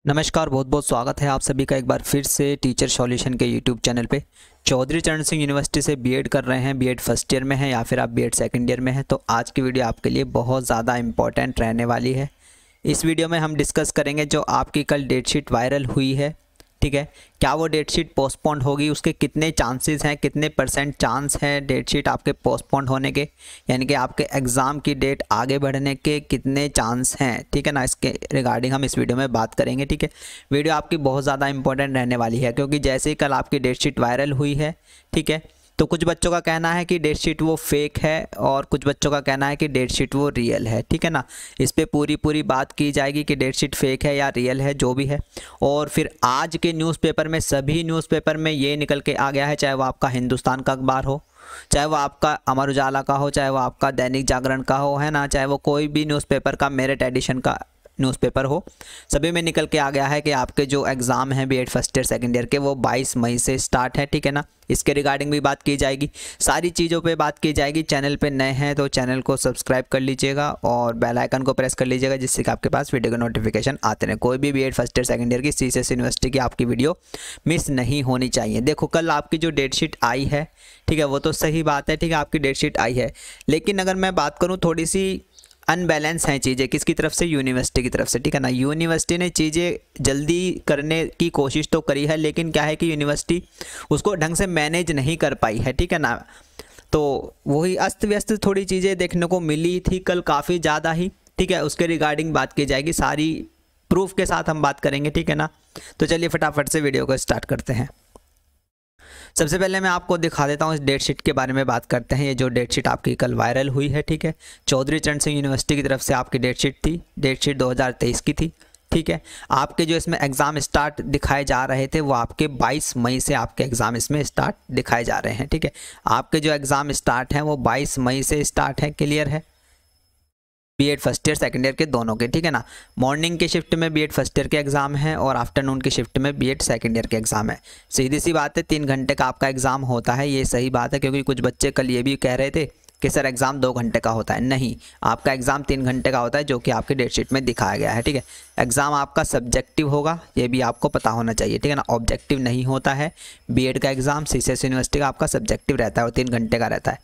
नमस्कार, बहुत बहुत स्वागत है आप सभी का एक बार फिर से टीचर सॉल्यूशन के यूट्यूब चैनल पे। चौधरी चरण सिंह यूनिवर्सिटी से बीएड कर रहे हैं, बीएड फर्स्ट ईयर में हैं या फिर आप बीएड सेकंड ईयर में हैं, तो आज की वीडियो आपके लिए बहुत ज़्यादा इम्पॉर्टेंट रहने वाली है। इस वीडियो में हम डिस्कस करेंगे जो आपकी कल डेटशीट वायरल हुई है, ठीक है, क्या वो डेटशीट पोस्टपोन्ड होगी, उसके कितने चांसेस हैं, कितने % चांस हैं डेटशीट आपके पोस्टपोन्ड होने के, यानी कि आपके एग्ज़ाम की डेट आगे बढ़ने के कितने चांस हैं, ठीक है ना। इसके रिगार्डिंग हम इस वीडियो में बात करेंगे, ठीक है। वीडियो आपकी बहुत ज़्यादा इंपॉर्टेंट रहने वाली है क्योंकि जैसे ही कल आपकी डेटशीट वायरल हुई है, ठीक है, तो कुछ बच्चों का कहना है कि डेटशीट वो फेक है और कुछ बच्चों का कहना है कि डेटशीट वो रियल है, ठीक है ना। इस पे पूरी बात की जाएगी कि डेटशीट फेक है या रियल है, जो भी है। और फिर आज के न्यूज़पेपर में, सभी न्यूज़पेपर में ये निकल के आ गया है, चाहे वो आपका हिंदुस्तान का अखबार हो, चाहे वो आपका अमर उजाला का हो, चाहे वो आपका दैनिक जागरण का हो, है ना, चाहे वो कोई भी न्यूज़पेपर का मेरिट एडिशन का न्यूज़पेपर हो, सभी में निकल के आ गया है कि आपके जो एग्ज़ाम हैं BEd first year second year के, वो 22 मई से स्टार्ट है, ठीक है ना। इसके रिगार्डिंग भी बात की जाएगी, सारी चीज़ों पे बात की जाएगी। चैनल पे नए हैं तो चैनल को सब्सक्राइब कर लीजिएगा और बेल आइकन को प्रेस कर लीजिएगा, जिससे कि आपके पास वीडियो का नोटिफिकेशन आते रहे। कोई भी BEd first year second year की सीसीएस यूनिवर्सिटी की आपकी वीडियो मिस नहीं होनी चाहिए। देखो, कल आपकी जो डेटशीट आई है, ठीक है, वो तो सही बात है, ठीक है, आपकी डेटशीट आई है, लेकिन अगर मैं बात करूँ, थोड़ी सी अनबैलेंस हैं चीज़ें। किसकी तरफ से? यूनिवर्सिटी की तरफ से, ठीक है ना। यूनिवर्सिटी ने चीज़ें जल्दी करने की कोशिश तो करी है, लेकिन क्या है कि यूनिवर्सिटी उसको ढंग से मैनेज नहीं कर पाई है, ठीक है ना। तो वही अस्त व्यस्त थोड़ी चीज़ें देखने को मिली थी कल, काफ़ी ज़्यादा ही, ठीक है। उसके रिगार्डिंग बात की जाएगी, सारी प्रूफ के साथ हम बात करेंगे, ठीक है ना। तो चलिए फटाफट से वीडियो को स्टार्ट करते हैं। सबसे पहले मैं आपको दिखा देता हूँ, इस डेटशीट के बारे में बात करते हैं। ये जो डेटशीट आपकी कल वायरल हुई है, ठीक है, चौधरी चरण सिंह यूनिवर्सिटी की तरफ से आपकी डेटशीट थी, डेटशीट 2023 की थी, ठीक है। आपके जो इसमें एग्ज़ाम स्टार्ट दिखाए जा रहे थे वो आपके 22 मई से आपके एग्ज़ाम इसमें स्टार्ट दिखाए जा रहे हैं, ठीक है। आपके जो एग्ज़ाम स्टार्ट हैं वो 22 मई से स्टार्ट है, क्लियर है, BEd first year second year के दोनों के, ठीक है ना। मॉर्निंग के शिफ्ट में बीएड फर्स्ट ईयर के एग्ज़ाम है और आफ्टरनून की शिफ्ट में बीएड सेकंड ईयर के एग्ज़ाम है। सीधी सी बात है, 3 घंटे का आपका एग्ज़ाम होता है, ये सही बात है, क्योंकि कुछ बच्चे कल ये भी कह रहे थे कि सर एग्ज़ाम 2 घंटे का होता है। नहीं, आपका एग्ज़ाम 3 घंटे का होता है, जो कि आपकी डेटशीट में दिखाया गया है, ठीक है। एग्ज़ाम आपका सब्जेक्टिव होगा, ये भी आपको पता होना चाहिए, ठीक है ना। ऑब्जेक्टिव नहीं होता है बीएड का एग्ज़ाम, सीसीएस यूनिवर्सिटी का आपका सब्जेक्टिव रहता है और 3 घंटे का रहता है।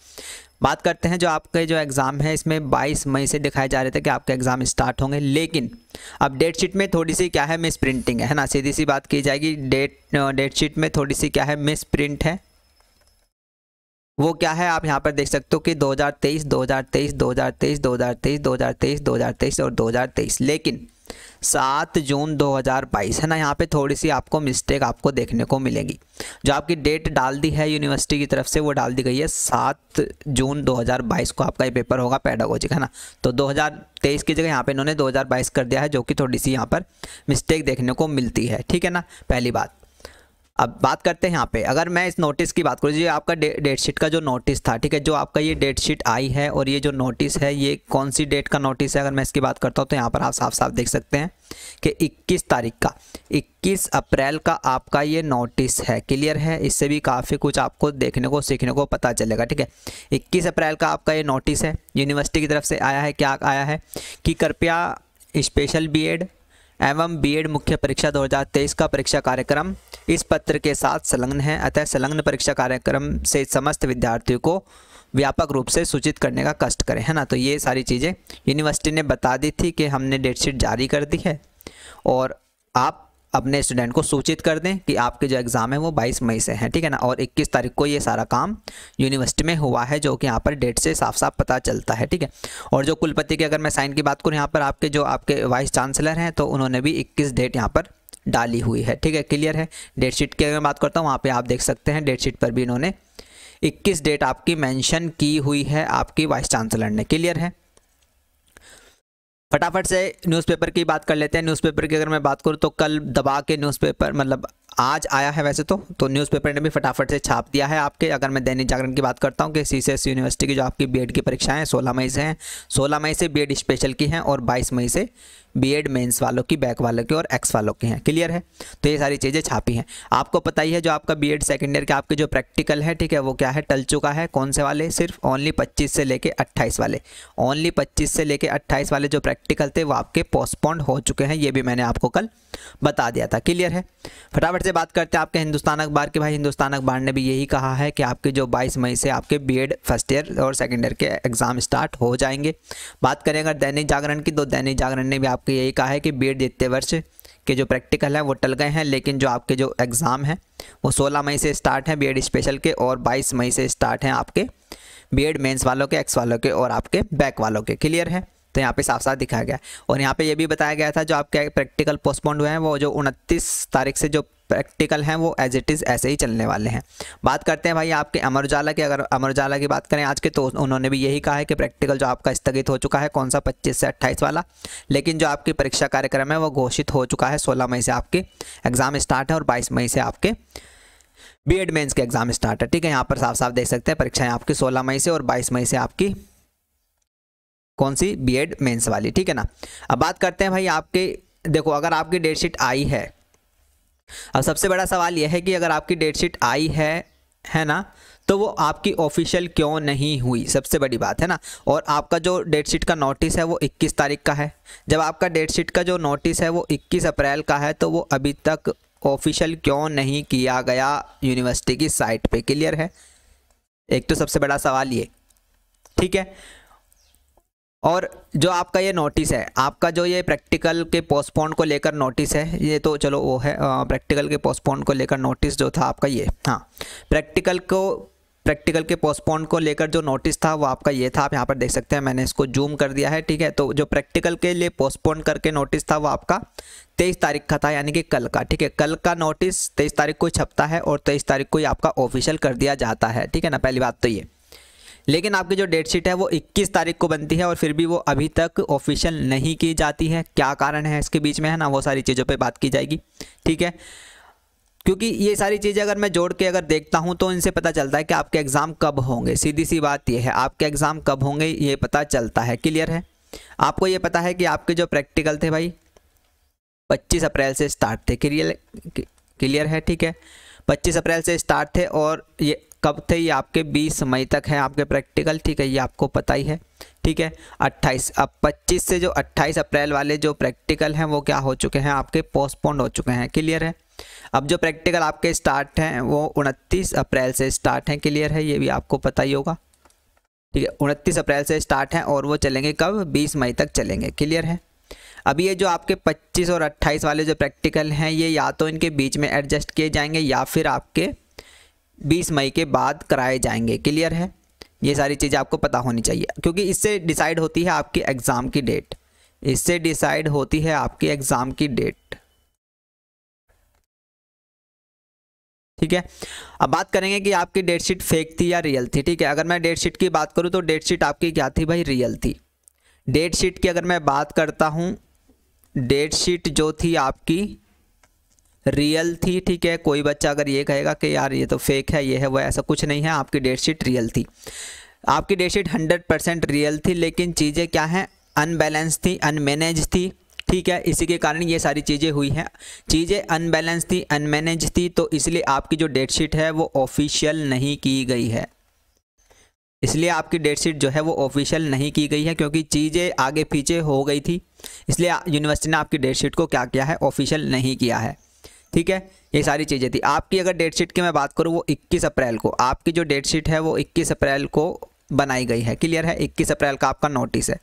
बात करते हैं जो आपके जो एग्ज़ाम है, इसमें 22 मई से दिखाए जा रहे थे कि आपके एग्ज़ाम स्टार्ट होंगे, लेकिन अब डेटशीट में थोड़ी सी क्या है, मिस प्रिंटिंग है ना। सीधी सी बात की जाएगी, डेटशीट में थोड़ी सी क्या है, मिस प्रिंट है। वो क्या है, आप यहाँ पर देख सकते हो कि 2023, 2023, 2023, 2023, 2023, 2023 और 2023, लेकिन 7 जून 2022 है ना, यहाँ पे थोड़ी सी आपको मिस्टेक आपको देखने को मिलेगी। जो आपकी डेट डाल दी है यूनिवर्सिटी की तरफ से, वो डाल दी गई है 7 जून 2022 को आपका ये पेपर होगा पेडागोजिक, है ना। तो 2023 की जगह यहाँ पे इन्होंने 2022 कर दिया है, जो कि थोड़ी सी यहाँ पर मिस्टेक देखने को मिलती है, ठीक है ना, पहली बात। अब बात करते हैं यहाँ पे, अगर मैं इस नोटिस की बात करूँ, ये आपका डेटशीट का जो नोटिस था, ठीक है, जो आपका ये डेटशीट आई है और ये जो नोटिस है, ये कौन सी डेट का नोटिस है, अगर मैं इसकी बात करता हूँ तो यहाँ पर आप साफ साफ देख सकते हैं कि 21 तारीख का, 21 अप्रैल का आपका ये नोटिस है, क्लियर है। इससे भी काफ़ी कुछ आपको देखने को सीखने को पता चलेगा, ठीक है। 21 अप्रैल का आपका ये नोटिस है, यूनिवर्सिटी की तरफ से आया है। क्या आया है कि कृपया स्पेशल बीएड एवं बीएड मुख्य परीक्षा 2023 का परीक्षा कार्यक्रम इस पत्र के साथ संलग्न है, अतः संलग्न परीक्षा कार्यक्रम से समस्त विद्यार्थियों को व्यापक रूप से सूचित करने का कष्ट करें, है ना। तो ये सारी चीज़ें यूनिवर्सिटी ने बता दी थी कि हमने डेटशीट जारी कर दी है और आप अपने स्टूडेंट को सूचित कर दें कि आपके जो एग्ज़ाम है वो 22 मई से हैं, ठीक है ना। और 21 तारीख को ये सारा काम यूनिवर्सिटी में हुआ है, जो कि यहाँ पर डेट से साफ साफ पता चलता है, ठीक है। और जो कुलपति की अगर मैं साइन की बात करूँ, यहाँ पर आपके जो आपके वाइस चांसलर हैं, तो उन्होंने भी 21 डेट यहाँ पर डाली हुई है, ठीक है, क्लियर है। डेटशीट की अगर मैं बात करता हूँ, वहाँ पर आप देख सकते हैं डेटशीट पर भी इन्होंने 21 डेट आपकी मेंशन की हुई है आपकी वाइस चांसलर ने, क्लियर है। फटाफट से न्यूज़पेपर की बात कर लेते हैं। न्यूज़पेपर की अगर मैं बात करूँ तो कल दबा के न्यूज़पेपर, मतलब आज आया है वैसे तो न्यूज़पेपर ने भी फटाफट से छाप दिया है आपके। अगर मैं दैनिक जागरण की बात करता हूँ कि सीसीएस यूनिवर्सिटी की जो आपकी बीएड की परीक्षाएं हैं 16 मई से हैं, 16 मई से बीएड स्पेशल की हैं और 22 मई से बीएड मेंस वालों की, बैक वालों की और एक्स वालों की हैं, क्लियर है। तो ये सारी चीज़ें छापी हैं। आपको पता ही है जो आपका बीएड सेकेंड ईयर के आपके जो प्रैक्टिकल है, ठीक है, वो क्या है, टल चुका है। कौन से वाले? सिर्फ ओनली 25 से लेके 28 वाले, ओनली 25 से लेके 28 वाले जो प्रैक्टिकल थे वो आपके पोस्टपोन्ड हो चुके हैं। ये भी मैंने आपको कल बता दिया था। क्लियर है। फटाफट से बात करते हैं आपके हिंदुस्तान अखबार के। भाई हिंदुस्तान अखबार ने भी यही कहा है कि आपके जो 22 मई से आपके बीएड फर्स्ट ईयर और सेकेंड ईयर के एग्ज़ाम स्टार्ट हो जाएंगे। बात करें अगर दैनिक जागरण की, तो दैनिक जागरण ने भी आपको यही कहा है कि बीएड द्वितीय वर्ष के जो प्रैक्टिकल है वो टल गए हैं, लेकिन जो आपके जो एग्ज़ाम है वो 16 मई से स्टार्ट हैं बीएड स्पेशल के, और 22 मई से स्टार्ट हैं आपके बीएड मेंस वालों के, एक्स वालों के और आपके बैक वालों के। क्लियर है। तो यहाँ पे साफ साफ दिखाया गया। और यहाँ पे ये भी बताया गया था जो आपके प्रैक्टिकल पोस्टपोन्ड हुए हैं वो जो 29 तारीख से जो प्रैक्टिकल हैं वो एज इट इज़ ऐसे ही चलने वाले हैं। बात करते हैं भाई आपके अमर उजाला की। अगर अमर उजाला की बात करें आज के, तो उन्होंने भी यही कहा है कि प्रैक्टिकल जो आपका स्थगित हो चुका है, कौन सा 25 से 28 वाला, लेकिन जो आपकी परीक्षा कार्यक्रम है वो घोषित हो चुका है। 16 मई से आपके एग्ज़ाम स्टार्ट है और 22 मई से आपके बीएड मेंस के एग्ज़ाम स्टार्ट है। ठीक है, यहाँ पर साफ साफ देख सकते हैं परीक्षाएं आपकी 16 मई से और 22 मई से आपकी कौन सी, बीएड मेंस वाली। ठीक है ना। अब बात करते हैं भाई आपके, देखो अगर आपकी डेट शीट आई है, अब सबसे बड़ा सवाल यह है कि अगर आपकी डेट शीट आई है ना, तो वो आपकी ऑफिशियल क्यों नहीं हुई, सबसे बड़ी बात है ना। और आपका जो डेट शीट का नोटिस है वो 21 तारीख का है। जब आपका डेट शीट का जो नोटिस है वो 21 अप्रैल का है, तो वो अभी तक ऑफिशियल क्यों नहीं किया गया यूनिवर्सिटी की साइट पे। क्लियर है। एक तो सबसे बड़ा सवाल ये। ठीक है। और जो आपका ये नोटिस है, आपका जो ये प्रैक्टिकल के पोस्टपोन को लेकर नोटिस है, ये तो चलो वो है प्रैक्टिकल के पोस्टपोन को लेकर नोटिस जो था आपका ये, हाँ प्रैक्टिकल के पोस्टपोन को लेकर जो नोटिस था वो आपका ये था। आप यहाँ पर देख सकते हैं, मैंने इसको जूम कर दिया है। ठीक है। तो जो प्रैक्टिकल के लिए पोस्टपोन करके नोटिस था वो आपका 23 तारीख का था, यानी कि कल का। ठीक है। कल का नोटिस 23 तारीख को छपता है और 23 तारीख को ही आपका ऑफिशियल कर दिया जाता है। ठीक है ना, पहली बात तो ये। लेकिन आपकी जो डेट शीट है वो 21 तारीख को बनती है और फिर भी वो अभी तक ऑफिशियल नहीं की जाती है। क्या कारण है इसके बीच में, है ना, वो सारी चीज़ों पे बात की जाएगी। ठीक है। क्योंकि ये सारी चीज़ें अगर मैं जोड़ के अगर देखता हूँ तो इनसे पता चलता है कि आपके एग्ज़ाम कब होंगे। सीधी सी बात ये है, आपके एग्ज़ाम कब होंगे ये पता चलता है। क्लियर है। आपको ये पता है कि आपके जो प्रैक्टिकल थे भाई 25 अप्रैल से स्टार्ट थे। क्लियर है। ठीक है। 25 अप्रैल से स्टार्ट थे और ये कब थे, ये आपके 20 मई तक है आपके प्रैक्टिकल। ठीक है, ये आपको पता ही है। ठीक है। 28, अब 25 से जो 28 अप्रैल वाले जो प्रैक्टिकल हैं वो क्या हो चुके हैं, आपके पोस्टपोन्ड हो चुके हैं। क्लियर है। अब जो प्रैक्टिकल आपके स्टार्ट हैं वो 29 अप्रैल से स्टार्ट हैं। क्लियर है, ये भी आपको पता ही होगा। ठीक है, 29 अप्रैल से स्टार्ट हैं और वो चलेंगे कब, 20 मई तक चलेंगे। क्लियर है। अब ये जो आपके 25 और 28 वाले जो प्रैक्टिकल हैं ये या तो इनके बीच में एडजस्ट किए जाएंगे या फिर आपके 20 मई के बाद कराए जाएंगे। क्लियर है। ये सारी चीज़ें आपको पता होनी चाहिए, क्योंकि इससे डिसाइड होती है आपकी एग्ज़ाम की डेट। इससे डिसाइड होती है आपकी एग्ज़ाम की डेट। ठीक है। अब बात करेंगे कि आपकी डेट शीट फेक थी या रियल थी। ठीक है। अगर मैं डेट शीट की बात करूं तो डेट शीट आपकी क्या थी भाई, रियल थी। डेट शीट की अगर मैं बात करता हूं, डेट शीट जो थी आपकी रियल थी। ठीक है। कोई बच्चा अगर ये कहेगा कि यार ये तो फेक है, ये है वो, ऐसा कुछ नहीं है। आपकी डेट शीट रियल थी। आपकी डेट शीट 100% रियल थी, लेकिन चीज़ें क्या हैं, अनबैलेंस थी, अनमैनेज थी। ठीक है। इसी के कारण ये सारी चीज़ें हुई हैं। चीज़ें अनबैलेंस थी, अनमैनेज थी, तो इसलिए आपकी जो डेट शीट है वो ऑफिशियल नहीं की गई है। इसलिए आपकी डेट शीट जो है वो ऑफिशियल नहीं की गई है, क्योंकि चीज़ें आगे पीछे हो गई थी, इसलिए यूनिवर्सिटी ने आपकी डेट शीट को क्या किया है, ऑफिशियल नहीं किया है। ठीक है। ये सारी चीज़ें थी। आपकी अगर डेट शीट की मैं बात करूँ वो 21 अप्रैल को, आपकी जो डेट शीट है वो 21 अप्रैल को बनाई गई है। क्लियर है। 21 अप्रैल का आपका नोटिस है।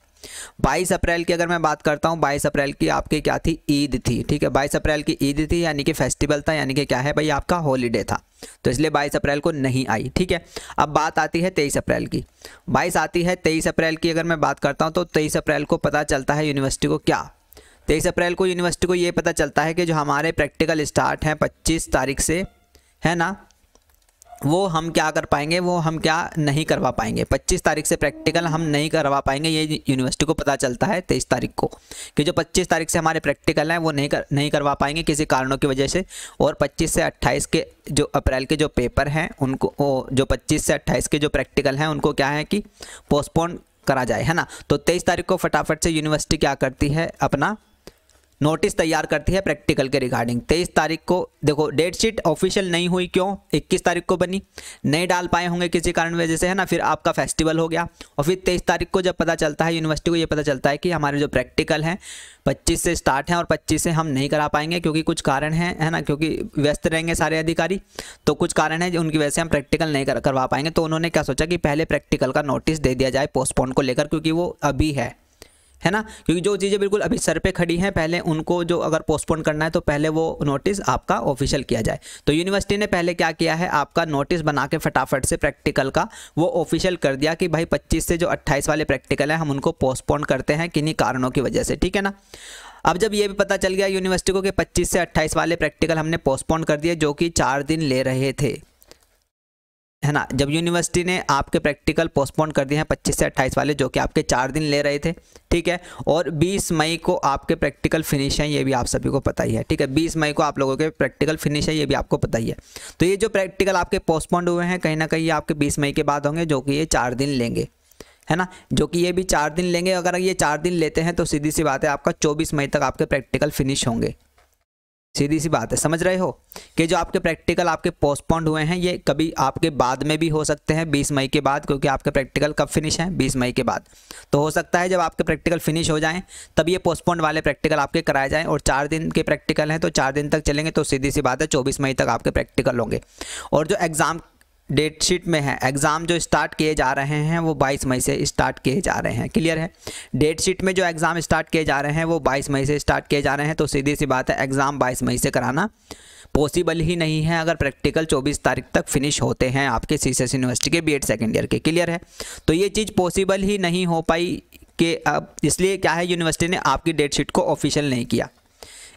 22 अप्रैल की अगर मैं बात करता हूँ, 22 अप्रैल की आपकी क्या थी, ईद थी। ठीक है। 22 अप्रैल की ईद थी, यानी कि फेस्टिवल था, यानी कि क्या है भाई, आपका हॉलीडे था, तो इसलिए 22 अप्रैल को नहीं आई। ठीक है। अब बात आती है 23 अप्रैल की। 22 आती है 23 अप्रैल की अगर मैं बात करता हूँ तो 23 अप्रैल को पता चलता है यूनिवर्सिटी को क्या, 23 अप्रैल को यूनिवर्सिटी को ये पता चलता है कि जो हमारे प्रैक्टिकल स्टार्ट हैं 25 तारीख से, है ना, वो हम क्या कर पाएंगे, वो हम क्या नहीं करवा पाएंगे। 25 तारीख से प्रैक्टिकल हम नहीं करवा पाएंगे, ये यूनिवर्सिटी को पता चलता है 23 तारीख को, कि जो 25 तारीख से हमारे प्रैक्टिकल हैं वो नहीं करवा पाएंगे किसी कारणों की वजह से। और 25 से 28 के जो अप्रैल के जो पेपर हैं उनको, जो 25 से 28 के जो प्रैक्टिकल हैं उनको क्या है कि पोस्टपोन करा जाए, है ना। तो 23 तारीख को फटाफट से यूनिवर्सिटी क्या करती है, अपना नोटिस तैयार करती है प्रैक्टिकल के रिगार्डिंग। 23 तारीख को देखो डेट शीट ऑफिशियल नहीं हुई, क्यों? 21 तारीख को बनी, नहीं डाल पाए होंगे किसी कारण वजह से, है ना। फिर आपका फेस्टिवल हो गया और फिर 23 तारीख को जब पता चलता है यूनिवर्सिटी को, ये पता चलता है कि हमारे जो प्रैक्टिकल हैं 25 से स्टार्ट हैं और 25 से हम नहीं करा पाएंगे क्योंकि कुछ कारण है ना, क्योंकि व्यस्त रहेंगे सारे अधिकारी, तो कुछ कारण है उनकी वजह से हम प्रैक्टिकल नहीं करवा पाएंगे। तो उन्होंने क्या सोचा कि पहले प्रैक्टिकल का नोटिस दे दिया जाए पोस्टपोन को लेकर, क्योंकि वो अभी है ना, क्योंकि जो चीज़ें बिल्कुल अभी सर पे खड़ी हैं पहले उनको जो अगर पोस्टपोन करना है तो पहले वो नोटिस आपका ऑफिशियल किया जाए। तो यूनिवर्सिटी ने पहले क्या किया है, आपका नोटिस बना के फटाफट से प्रैक्टिकल का वो ऑफिशियल कर दिया कि भाई 25 से जो 28 वाले प्रैक्टिकल है हम उनको पोस्टपोन करते हैं किन्हीं कारणों की वजह से, ठीक है ना। अब जब ये भी पता चल गया यूनिवर्सिटी को कि 25 से 28 वाले प्रैक्टिकल हमने पोस्टपोन कर दिए जो कि 4 दिन ले रहे थे, है ना। जब यूनिवर्सिटी ने आपके प्रैक्टिकल पोस्टपोन कर दिए हैं 25 से 28 वाले जो कि आपके 4 दिन ले रहे थे, ठीक है, और 20 मई को आपके प्रैक्टिकल फिनिश है, ये भी आप सभी को पता ही है, ठीक है। 20 मई को आप लोगों के प्रैक्टिकल फिनिश है, ये भी आपको पता ही है। तो ये जो प्रैक्टिकल आपके पोस्टपोन हुए हैं कहीं ना कहीं ये आपके 20 मई के बाद होंगे, जो कि ये 4 दिन लेंगे, है ना, जो कि ये भी 4 दिन लेंगे। अगर ये 4 दिन लेते हैं तो सीधी सी बात है आपका 24 मई तक आपके प्रैक्टिकल फिनिश होंगे। सीधी सी बात है, समझ रहे हो कि जो आपके प्रैक्टिकल आपके पोस्टपोन्ड हुए हैं ये कभी आपके बाद में भी हो सकते हैं, 20 मई के बाद, क्योंकि आपके प्रैक्टिकल कब फिनिश हैं, 20 मई के बाद। तो हो सकता है जब आपके प्रैक्टिकल फिनिश हो जाएं तब ये पोस्टपोन्ड वाले प्रैक्टिकल आपके कराए जाएं, और 4 दिन के प्रैक्टिकल हैं तो 4 दिन तक चलेंगे, तो सीधी सी बात है 24 मई तक आपके प्रैक्टिकल होंगे। और जो एग्ज़ाम डेट शीट में है, एग्ज़ाम जो स्टार्ट किए जा रहे हैं वो 22 मई से स्टार्ट किए जा रहे हैं, क्लियर है। डेट शीट में जो एग्ज़ाम स्टार्ट किए जा रहे हैं वो 22 मई से स्टार्ट किए जा रहे हैं, तो सीधी सी बात है एग्ज़ाम 22 मई से कराना पॉसिबल ही नहीं है अगर प्रैक्टिकल 24 तारीख तक फिनिश होते हैं आपके सीसीएस यूनिवर्सिटी के बीएड सेकेंड ईयर के, क्लियर है। तो ये चीज़ पॉसिबल ही नहीं हो पाई कि अब इसलिए क्या है यूनिवर्सिटी ने आपकी डेट शीट को ऑफिशियल नहीं किया,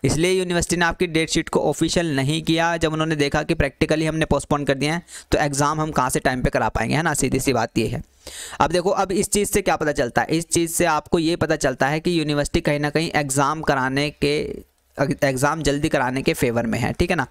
इसलिए यूनिवर्सिटी ने आपकी डेट शीट को ऑफिशियल नहीं किया। जब उन्होंने देखा कि प्रैक्टिकली हमने पोस्टपोन कर दिया है तो एग्ज़ाम हम कहाँ से टाइम पे करा पाएंगे, है ना, सीधी सी बात ये है। अब देखो अब इस चीज़ से क्या पता चलता है, इस चीज़ से आपको ये पता चलता है कि यूनिवर्सिटी कहीं ना कहीं एग्ज़ाम जल्दी कराने के फेवर में है, ठीक है ना।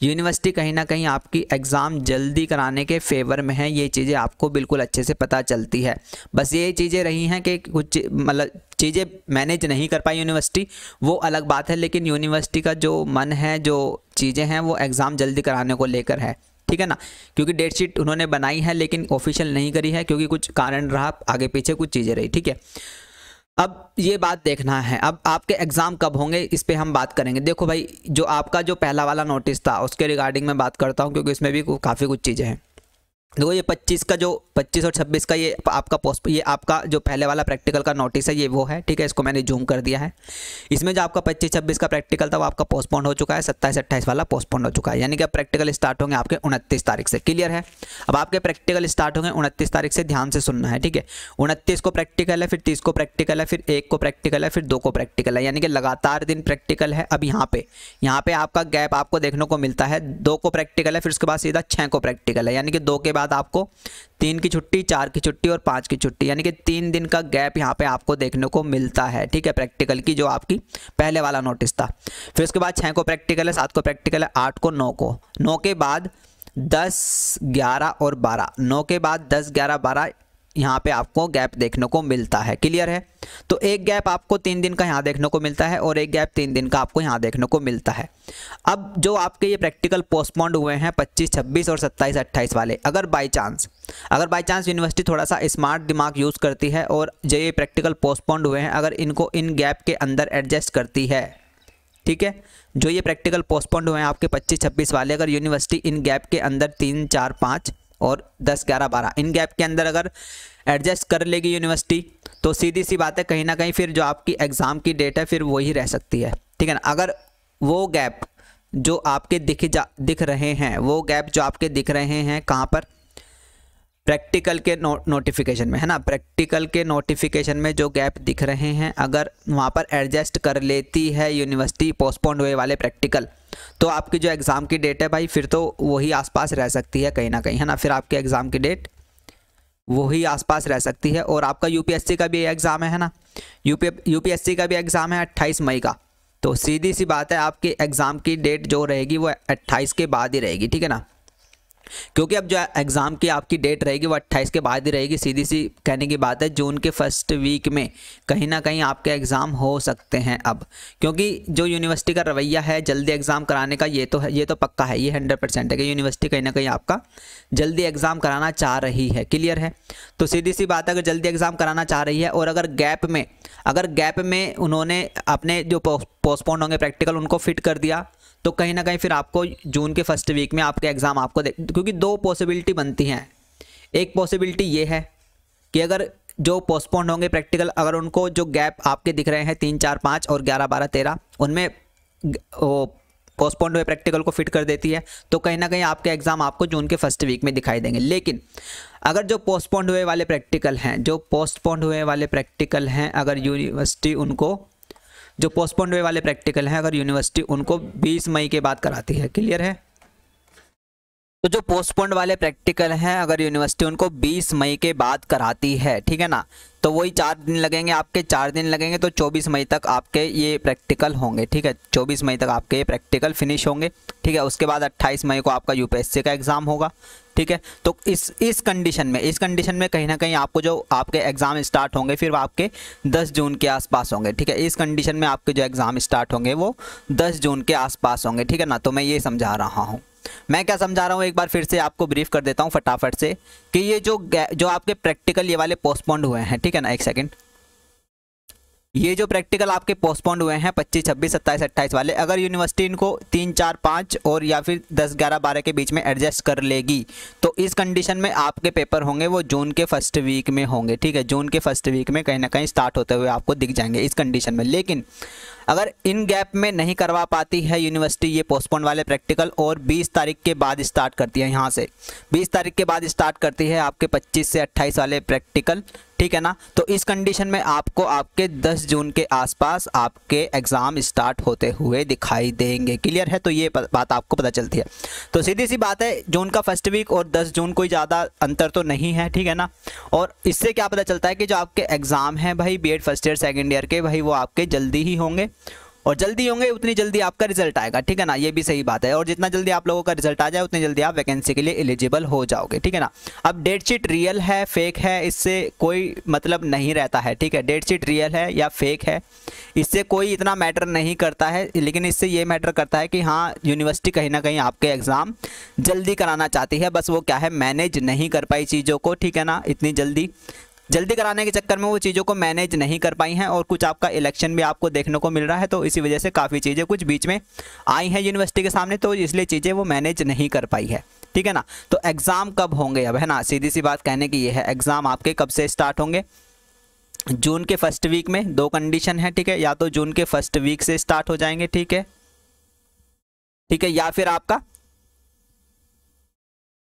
यूनिवर्सिटी कहीं ना कहीं आपकी एग्ज़ाम जल्दी कराने के फेवर में है, ये चीज़ें आपको बिल्कुल अच्छे से पता चलती है। बस ये चीज़ें रही हैं कि कुछ मतलब चीज़ें मैनेज नहीं कर पाई यूनिवर्सिटी, वो अलग बात है, लेकिन यूनिवर्सिटी का जो मन है, जो चीज़ें हैं वो एग्ज़ाम जल्दी कराने को लेकर है, ठीक है ना। क्योंकि डेट शीट उन्होंने बनाई है लेकिन ऑफिशियल नहीं करी है क्योंकि कुछ कारण रहा, आगे पीछे कुछ चीज़ें रही, ठीक है। अब ये बात देखना है, अब आपके एग्ज़ाम कब होंगे इस पे हम बात करेंगे। देखो भाई जो आपका जो पहला वाला नोटिस था उसके रिगार्डिंग मैं बात करता हूँ क्योंकि इसमें भी काफ़ी कुछ चीज़ें हैं। देखो ये 25 का जो 25 और 26 का ये आपका जो पहले वाला प्रैक्टिकल का नोटिस है ये वो है, ठीक है, इसको मैंने जूम कर दिया है। इसमें जो आपका 25-26 का प्रैक्टिकल था वो आपका पोस्टपोन हो चुका है, 27-28 वाला पोस्टपोन हो चुका है, यानी कि अब प्रैक्टिकल स्टार्ट होंगे आपके 29 तारीख से, क्लियर है। अब आपके प्रैक्टिकल स्टार्ट होंगे 29 तारीख से, ध्यान से सुनना है, ठीक है। 29 को प्रैक्टिकल है, फिर 30 को प्रैक्टिकल है, फिर 1 को प्रैक्टिकल है, फिर 2 को प्रैक्टिकल है, यानी कि लगातार दिन प्रैक्टिकल है। अब यहाँ पे आपका गैप आपको देखने को मिलता है, 2 को प्रैक्टिकल है, फिर उसके बाद सीधा 6 को प्रैक्टिकल है, यानी कि 2 के बाद आपको 3 की छुट्टी, 4 की छुट्टी और 5 की छुट्टी, यानी कि 3 दिन का गैप यहाँ पे आपको देखने को मिलता है, ठीक है, प्रैक्टिकल की जो आपकी पहले वाला नोटिस था। फिर उसके बाद 6 को प्रैक्टिकल है, 7 को प्रैक्टिकल है, 8 को, 9 को, 9 के बाद 10, 11 और 12, 9 के बाद 10, 11, 12 यहाँ पे आपको गैप देखने को मिलता है, क्लियर है। तो एक गैप आपको 3 दिन का यहाँ देखने को मिलता है और एक गैप 3 दिन का आपको यहाँ देखने को मिलता है। अब जो आपके ये प्रैक्टिकल पोस्टपोन्ड हुए हैं 25, 26 और 27, 28 वाले, अगर बाई चांस यूनिवर्सिटी थोड़ा सा स्मार्ट दिमाग यूज़ करती है और जो ये प्रैक्टिकल पोस्टपोन्ड हुए हैं अगर इनको इन गैप के अंदर एडजस्ट करती है, ठीक है, जो ये प्रैक्टिकल पोस्टपोन्ड हुए हैं आपके 25, 26 वाले, अगर यूनिवर्सिटी इन गैप के अंदर 3, 4, 5 और 10, 11, 12 इन गैप के अंदर अगर एडजस्ट कर लेगी यूनिवर्सिटी तो सीधी सी बात है कहीं ना कहीं फिर जो आपकी एग्ज़ाम की डेट है फिर वही रह सकती है, ठीक है ना। अगर वो गैप जो आपके दिख रहे हैं, वो गैप जो आपके दिख रहे हैं कहाँ पर, प्रैक्टिकल के नोटिफिकेशन में, है ना, प्रैक्टिकल के नोटिफिकेशन में जो गैप दिख रहे हैं अगर वहाँ पर एडजस्ट कर लेती है यूनिवर्सिटी पोस्टपोन्ड हुए वाले प्रैक्टिकल, तो आपकी जो एग्ज़ाम की डेट है भाई फिर तो वही आसपास रह सकती है कहीं ना कहीं, है ना। फिर आपके एग्ज़ाम की डेट वही आसपास रह सकती है। और आपका यूपीएससी का भी एग्ज़ाम है ना, यूपीएससी का भी एग्ज़ाम है 28 मई का, तो सीधी सी बात है आपके एग्ज़ाम की डेट जो रहेगी वो 28 के बाद ही रहेगी, ठीक है ना। क्योंकि अब जो एग्ज़ाम की आपकी डेट रहेगी वो 28 के बाद ही रहेगी। सीधी सी कहने की बात है, जून के फर्स्ट वीक में कहीं ना कहीं आपके एग्ज़ाम हो सकते हैं अब, क्योंकि जो यूनिवर्सिटी का रवैया है जल्दी एग्ज़ाम कराने का, ये तो है, ये तो पक्का है, ये 100% है कि यूनिवर्सिटी कहीं ना कहीं आपका जल्दी एग्ज़ाम कराना चाह रही है। क्लियर है? तो सीधी सी बात है, अगर जल्दी एग्ज़ाम कराना चाह रही है और अगर गैप में उन्होंने अपने जो पोस्टपोन होंगे प्रैक्टिकल उनको फिट कर दिया, तो कहीं ना कहीं फिर आपको जून के फर्स्ट वीक में आपके एग्ज़ाम आपको क्योंकि दो पॉसिबिलिटी बनती हैं। एक पॉसिबिलिटी ये है कि अगर जो पोस्टपोन होंगे प्रैक्टिकल, अगर उनको जो गैप आपके दिख रहे हैं 3, 4, 5 और 11, 12, 13 उनमें पोस्टपोन हुए प्रैक्टिकल को फिट कर देती है, तो कहीं ना कहीं आपके एग्ज़ाम आपको जून के फर्स्ट वीक में दिखाई देंगे। लेकिन अगर जो पोस्टपोन हुए वाले प्रैक्टिकल हैं अगर यूनिवर्सिटी उनको जो पोस्टपोन हुए वाले प्रैक्टिकल हैं अगर यूनिवर्सिटी उनको 20 मई के बाद कराती है। क्लियर है? तो जो पोस्टपोन्ड वाले प्रैक्टिकल हैं अगर यूनिवर्सिटी उनको 20 मई के बाद कराती है, ठीक है ना, तो वही 4 दिन लगेंगे आपके, 4 दिन लगेंगे, तो 24 मई तक आपके ये प्रैक्टिकल होंगे। ठीक है, 24 मई तक आपके ये प्रैक्टिकल फिनिश होंगे। ठीक है, उसके बाद 28 मई को आपका यूपीएससी का एग्ज़ाम होगा। ठीक है, तो इस कंडीशन में कहीं ना कहीं आपको जो आपके एग्ज़ाम स्टार्ट होंगे फिर वो आपके 10 जून के आसपास होंगे। ठीक है, इस कंडीशन में आपके जो एग्ज़ाम स्टार्ट होंगे वो 10 जून के आसपास होंगे। ठीक है ना, तो मैं ये समझा रहा हूँ। मैं क्या समझा रहा हूँ एक बार फिर से आपको ब्रीफ कर देता हूँ फटाफट से कि ये जो आपके प्रैक्टिकल ये वाले पोस्टपोन्ड हुए हैं, ठीक है ना, एक सेकंड, ये जो प्रैक्टिकल आपके पोस्टपोन्ड हुए हैं 25, 26, 27, 28 वाले, अगर यूनिवर्सिटी इनको 3, 4, 5 और या फिर 10, 11, 12 के बीच में एडजस्ट कर लेगी, तो इस कंडीशन में आपके पेपर होंगे वो जून के फर्स्ट वीक में होंगे। ठीक है, जून के फर्स्ट वीक में कहीं ना कहीं स्टार्ट होते हुए आपको दिख जाएंगे इस कंडीशन में। लेकिन अगर इन गैप में नहीं करवा पाती है यूनिवर्सिटी ये पोस्टपोन वाले प्रैक्टिकल और 20 तारीख के बाद स्टार्ट करती है, यहाँ से 20 तारीख के बाद स्टार्ट करती है आपके 25 से 28 वाले प्रैक्टिकल, ठीक है ना, तो इस कंडीशन में आपको आपके 10 जून के आसपास आपके एग्ज़ाम स्टार्ट होते हुए दिखाई देंगे। क्लियर है? तो ये बात आपको पता चलती है। तो सीधी सी बात है, जून का फर्स्ट वीक और 10 जून कोई ज़्यादा अंतर तो नहीं है। ठीक है ना, और इससे क्या पता चलता है कि जो आपके एग्ज़ाम हैं भाई BEd first year second year के, भाई वो आपके जल्दी ही होंगे, और जल्दी होंगे उतनी जल्दी आपका रिजल्ट आएगा। ठीक है ना, ये भी सही बात है, और जितना जल्दी आप लोगों का रिजल्ट आ जाए उतनी जल्दी आप वैकेंसी के लिए एलिजिबल हो जाओगे। ठीक है ना, अब डेट शीट रियल है फेक है इससे कोई मतलब नहीं रहता है। ठीक है, डेट शीट रियल है या फेक है इससे कोई इतना मैटर नहीं करता है, लेकिन इससे ये मैटर करता है कि हाँ यूनिवर्सिटी कहीं ना कहीं आपके एग्ज़ाम जल्दी कराना चाहती है, बस वो क्या है मैनेज नहीं कर पाई चीज़ों को। ठीक है ना, इतनी जल्दी कराने के चक्कर में वो चीज़ों को मैनेज नहीं कर पाई हैं, और कुछ आपका इलेक्शन भी आपको देखने को मिल रहा है, तो इसी वजह से काफ़ी चीज़ें कुछ बीच में आई हैं यूनिवर्सिटी के सामने, तो इसलिए चीज़ें वो मैनेज नहीं कर पाई है। ठीक है ना, तो एग्ज़ाम कब होंगे अब, है ना, सीधी सी बात कहने की ये है, एग्ज़ाम आपके कब से स्टार्ट होंगे? जून के फर्स्ट वीक में। दो कंडीशन है, ठीक है, या तो जून के फर्स्ट वीक से स्टार्ट हो जाएंगे, ठीक है, या फिर आपका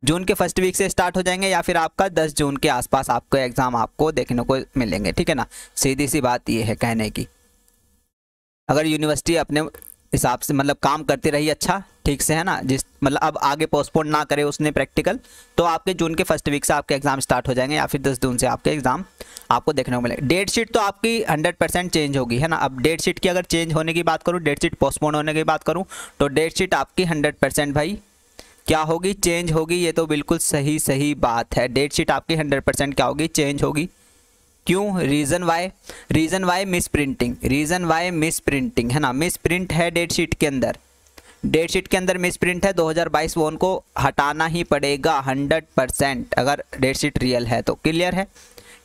जून के फर्स्ट वीक से स्टार्ट हो जाएंगे, या फिर आपका 10 जून के आसपास आपको एग्ज़ाम आपको देखने को मिलेंगे। ठीक है ना, सीधी सी बात ये है कहने की। अगर यूनिवर्सिटी अपने हिसाब से मतलब काम करती रही अच्छा ठीक से, है ना, जिस मतलब अब आगे पोस्टपोन ना करे उसने प्रैक्टिकल, तो आपके जून के फर्स्ट वीक से आपके एग्ज़ाम स्टार्ट हो जाएंगे, या फिर 10 जून से आपके एग्ज़ाम आपको देखने को मिलेगा। डेट शीट तो आपकी 100% चेंज होगी, है ना। अब डेट शीट की अगर चेंज होने की बात करूँ, डेट शीट पोस्टपोन होने की बात करूँ, तो डेट शीट आपकी 100% भाई क्या होगी, चेंज होगी। ये तो बिल्कुल सही बात है, डेट शीट आपकी 100% क्या होगी, चेंज होगी। क्यों? रीज़न वाई मिस प्रिंटिंग, है ना, मिस प्रिंट है डेट शीट के अंदर मिस प्रिंट है 2022, वो उनको हटाना ही पड़ेगा 100% अगर डेट शीट रियल है तो। क्लियर है,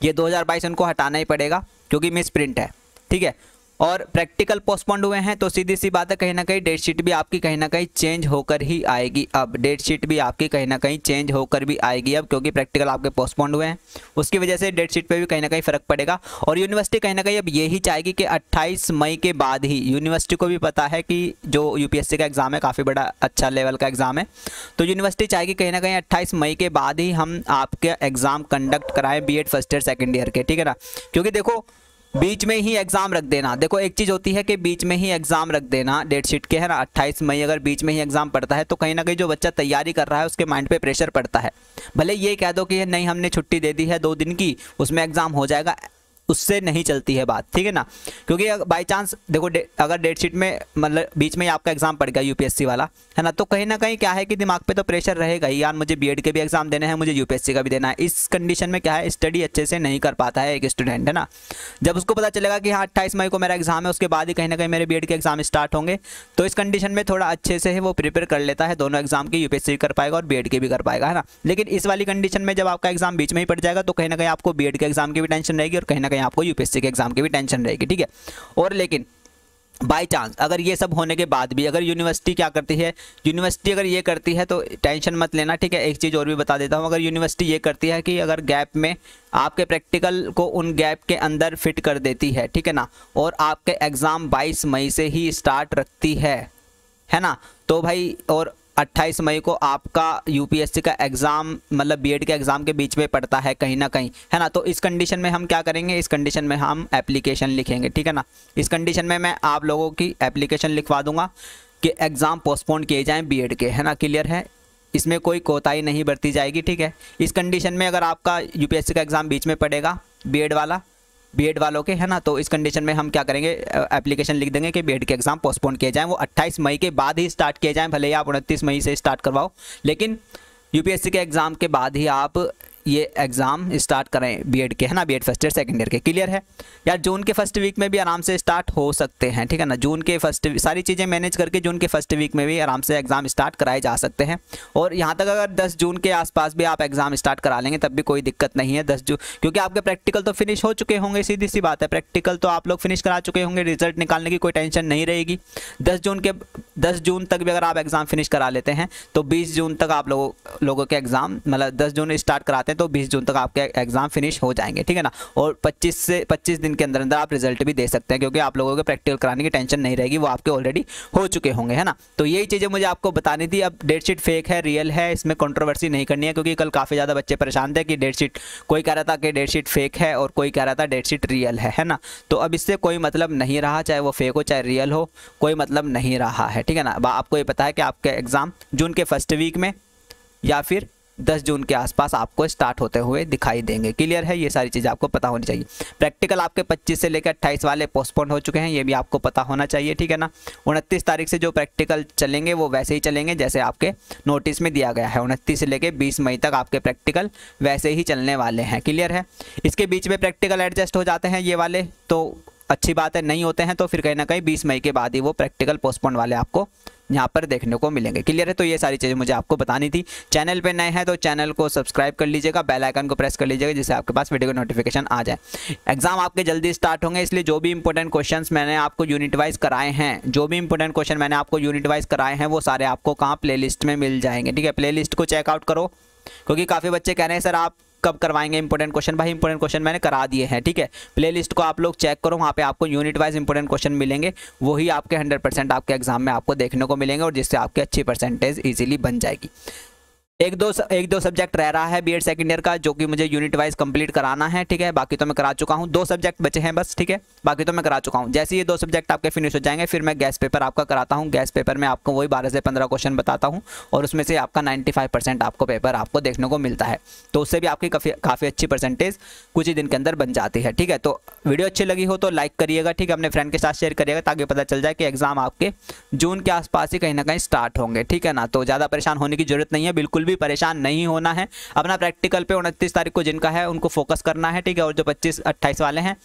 ये 2022 उनको हटाना ही पड़ेगा क्योंकि मिस प्रिंट है। ठीक है, और प्रैक्टिकल पोस्टपोन्ड हुए हैं, तो सीधी सी बात है कहीं ना कहीं डेट शीट भी आपकी कहीं ना कहीं चेंज होकर ही आएगी। अब डेट शीट भी आपकी कहीं ना कहीं चेंज होकर भी आएगी अब, क्योंकि प्रैक्टिकल आपके पोस्टपोन्ड हुए हैं, उसकी वजह से डेट शीट पे भी कहीं ना कहीं फ़र्क पड़ेगा। और यूनिवर्सिटी कहीं ना कहीं अब यही चाहेगी कि 28 मई के बाद ही, यूनिवर्सिटी को भी पता है कि जो यूपीएससी का एग्ज़ाम है काफ़ी बड़ा अच्छा लेवल का एग्ज़ाम है, तो यूनिवर्सिटी चाहेगी कहीं ना कहीं 28 मई के बाद ही हम आपके एग्ज़ाम कंडक्ट कराएँ BEd first year second year के। ठीक है ना, क्योंकि देखो बीच में ही एग्ज़ाम रख देना, देखो एक चीज़ होती है कि बीच में ही एग्ज़ाम रख देना डेट शीट के, है ना, 28 मई अगर बीच में ही एग्ज़ाम पड़ता है तो कहीं ना कहीं जो बच्चा तैयारी कर रहा है उसके माइंड पे प्रेशर पड़ता है। भले ये कह दो कि नहीं हमने छुट्टी दे दी है 2 दिन की, उसमें एग्ज़ाम हो जाएगा, उससे नहीं चलती है बात, ठीक है ना। क्योंकि बाई चांस देखो अगर डेट शीट में मतलब बीच में ही आपका एग्जाम पड़ गया यूपीएससी वाला, है ना, तो कहीं ना कहीं क्या है कि दिमाग पे तो प्रेशर रहेगा ही यार, मुझे बीएड के भी एग्जाम देने हैं, मुझे यूपीएससी का भी देना है। इस कंडीशन में क्या है, स्टडी अच्छे से नहीं कर पाता है एक स्टूडेंट, है ना। जब उसको पता चलेगा कि हाँ 28 मई को मेरा एग्जाम है, उसके बाद ही कहीं ना कहीं मेरे बीएड के एग्जाम स्टार्ट होंगे, तो इस कंडीशन में थोड़ा अच्छे से वो प्रिपेयर कर लेता है, दोनों एग्जाम की, यूपीएससी भी कर पाएगा और बीएड के भी कर पाएगा, है ना। लेकिन इस वाली कंडीशन में जब आपका एग्जाम बीच में ही पड़ जाएगा तो कहीं ना कहीं आपको बीएड के एग्जाम की भी टेंशन रहेगी और कहीं ना कहीं आपको यूपीएससी के एग्जाम की भी टेंशन रहेगी, ठीक है। और लेकिन बाई चांस अगर ये सब होने के बाद भी अगर यूनिवर्सिटी क्या करती है, यूनिवर्सिटी अगर ये करती है तो टेंशन मत लेना, ठीक है। एक चीज़ और भी बता देता हूँ, अगर यूनिवर्सिटी ये करती है कि अगर गैप में आपके प्रैक्टिकल को उन गैप के अंदर फिट कर देती है, ठीक है ना, और आपके एग्ज़ाम 22 मई से ही स्टार्ट रखती है ना, तो भाई और 28 मई को आपका यूपीएससी का एग्ज़ाम मतलब बीएड के एग्ज़ाम के बीच में पड़ता है कहीं ना कहीं, है ना। तो इस कंडीशन में हम क्या करेंगे, इस कंडीशन में हम एप्लीकेशन लिखेंगे, ठीक है ना। इस कंडीशन में मैं आप लोगों की एप्लीकेशन लिखवा दूंगा कि एग्ज़ाम पोस्टपोन किए जाएँ बीएड के, है ना। क्लियर है, इसमें कोई कोताही नहीं बरती जाएगी, ठीक है। इस कंडीशन में अगर आपका यूपीएससी का एग्ज़ाम बीच में पड़ेगा बीएड वालों के, है ना, तो इस कंडीशन में हम क्या करेंगे, एप्लीकेशन लिख देंगे कि बीएड के एग्ज़ाम पोस्टपोन किए जाएं, वो 28 मई के बाद ही स्टार्ट किए जाएं, भले ही आप 29 मई से स्टार्ट करवाओ, लेकिन यूपीएससी के एग्ज़ाम के बाद ही आप ये एग्ज़ाम स्टार्ट करें बीएड के, है ना, BEd first year second year के। क्लियर है यार, जून के फर्स्ट वीक में भी आराम से स्टार्ट हो सकते हैं, ठीक है ना। जून के फर्स्ट सारी चीज़ें मैनेज करके जून के फर्स्ट वीक में भी आराम से एग्ज़ाम स्टार्ट कराए जा सकते हैं। और यहाँ तक अगर 10 जून के आसपास भी आप एग्ज़ाम स्टार्ट करा लेंगे तब भी कोई दिक्कत नहीं है। 10 जून क्योंकि आपके प्रैक्टिकल तो फिनिश हो चुके होंगे, सीधी सी बात है, प्रैक्टिकल तो आप लोग फिनिश करा चुके होंगे, रिजल्ट निकालने की कोई टेंशन नहीं रहेगी। 10 जून तक भी अगर आप एग्ज़ाम फिनिश करा लेते हैं तो 20 जून तक आप लोगों के एग्ज़ाम मतलब 10 जून स्टार्ट कराते हैं तो 20 जून तक एग्जाम फिनिश हो जाएंगे, ठीक है ना। और 25 दिन के अंदर अंदर आप रिजल्ट भी दे सकते हैं क्योंकि आप लोगों के प्रैक्टिकल कराने की टेंशन नहीं रहेगी, वो आपके ऑलरेडी हो चुके होंगे, है ना। तो यही चीज़ें मुझे आपको बतानी थी। अब डेट शीट फेक है रियल है, इसमें कंट्रोवर्सी नहीं करनी है, क्योंकि कल काफ़ी ज़्यादा बच्चे परेशान थे कि डेट शीट, कोई कह रहा था कि डेट शीट फेक है और कोई कह रहा था डेट शीट रियल है ना। तो अब इससे कोई मतलब नहीं रहा, चाहे वो फेक हो चाहे रियल हो, कोई मतलब नहीं रहा है, ठीक है ना। आपको ये पता है कि आपके एग्ज़ाम जून के फर्स्ट वीक में या फिर 10 जून के आसपास आपको स्टार्ट होते हुए दिखाई देंगे। क्लियर है, ये सारी चीज़ें आपको पता होनी चाहिए। प्रैक्टिकल आपके 25 से लेकर 28 वाले पोस्टपोन हो चुके हैं, ये भी आपको पता होना चाहिए, ठीक है ना। 29 तारीख से जो प्रैक्टिकल चलेंगे वो वैसे ही चलेंगे जैसे आपके नोटिस में दिया गया है। 29 से लेकर 20 मई तक आपके प्रैक्टिकल वैसे ही चलने वाले हैं। क्लियर है, इसके बीच में प्रैक्टिकल एडजस्ट हो जाते हैं ये वाले तो अच्छी बात है, नहीं होते हैं तो फिर कहीं ना कहीं 20 मई के बाद ही वो प्रैक्टिकल पोस्टपोन वाले आपको यहाँ पर देखने को मिलेंगे। क्लियर है, तो ये सारी चीज़ें मुझे आपको बतानी थी। चैनल पे नए हैं तो चैनल को सब्सक्राइब कर लीजिएगा, बेल आइकन को प्रेस कर लीजिएगा जिससे आपके पास वीडियो का नोटिफिकेशन आ जाए। एग्जाम आपके जल्दी स्टार्ट होंगे, इसलिए जो भी इंपॉर्टेंट क्वेश्चंस मैंने आपको यूनिट वाइज कराए हैं वो सारे आपको कहाँ प्लेलिस्ट में मिल जाएंगे, ठीक है। प्लेलिस्ट को चेकआउट करो, क्योंकि काफ़ी बच्चे कह रहे हैं सर आप कब करवाएंगे इंपॉर्टेंट क्वेश्चन। भाई इंपॉर्टेंट क्वेश्चन मैंने करा दिए हैं, ठीक है। प्लेलिस्ट को आप लोग चेक करो, वहाँ पे आपको यूनिट वाइज इंपॉर्टेंट क्वेश्चन मिलेंगे, वही आपके 100% आपके एग्जाम में आपको देखने को मिलेंगे और जिससे आपकी अच्छी परसेंटेज इजीली बन जाएगी। एक दो सब्जेक्ट रह रहा है बीएड सेकंड ईयर का जो कि मुझे यूनिट वाइज कंप्लीट कराना है, ठीक है। बाकी तो मैं करा चुका हूँ, 2 सब्जेक्ट बचे हैं बस, ठीक है, बाकी तो मैं करा चुका हूँ। जैसे ये 2 सब्जेक्ट आपके फिनिश हो जाएंगे फिर मैं गैस पेपर आपका कराता हूँ। गैस पेपर में आपको वही 12 से 15 क्वेश्चन बताता हूँ और उसमें से आपका 95% आपको पेपर आपको देखने को मिलता है, तो उससे भी आपकी काफ़ी अच्छी परसेंटेज कुछ ही दिन के अंदर बन जाती है, ठीक है। तो वीडियो अच्छी लगी हो तो लाइक करिएगा, ठीक है, अपने फ्रेंड के साथ शेयर करिएगा ताकि पता चल जाए कि एग्जाम आपके जून के आसपास ही कहीं ना कहीं स्टार्ट होंगे, ठीक है ना। तो ज़्यादा परेशान होने की जरूरत नहीं है, बिल्कुल भी परेशान नहीं होना है। अपना प्रैक्टिकल पे 29 तारीख को जिनका है उनको फोकस करना है, ठीक है। और जो 25-28 वाले हैं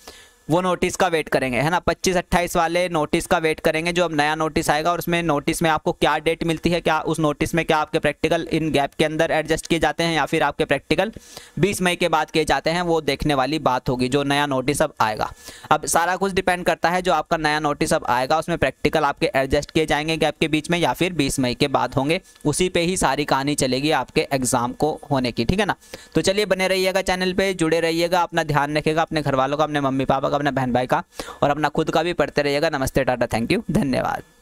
वो नोटिस का वेट करेंगे, है ना। 25-28 वाले नोटिस का वेट करेंगे, जो अब नया नोटिस आएगा और उसमें नोटिस में आपको क्या डेट मिलती है, क्या उस नोटिस में क्या आपके प्रैक्टिकल इन गैप के अंदर एडजस्ट किए जाते हैं या फिर आपके प्रैक्टिकल 20 मई के बाद किए जाते हैं, वो देखने वाली बात होगी जो नया नोटिस अब आएगा। अब सारा कुछ डिपेंड करता है जो आपका नया नोटिस अब आएगा उसमें प्रैक्टिकल आपके एडजस्ट किए जाएंगे गैप के बीच में या फिर 20 मई के बाद होंगे, उसी पे ही सारी कहानी चलेगी आपके एग्जाम को होने की, ठीक है ना। तो चलिए बने रहिएगा, चैनल पे जुड़े रहिएगा, अपना ध्यान रखिएगा, अपने घर वालों का, अपने मम्मी पापा का, अपने बहन भाई का और अपना खुद का भी पढ़ते रहिएगा। नमस्ते, टाटा, थैंक यू, धन्यवाद।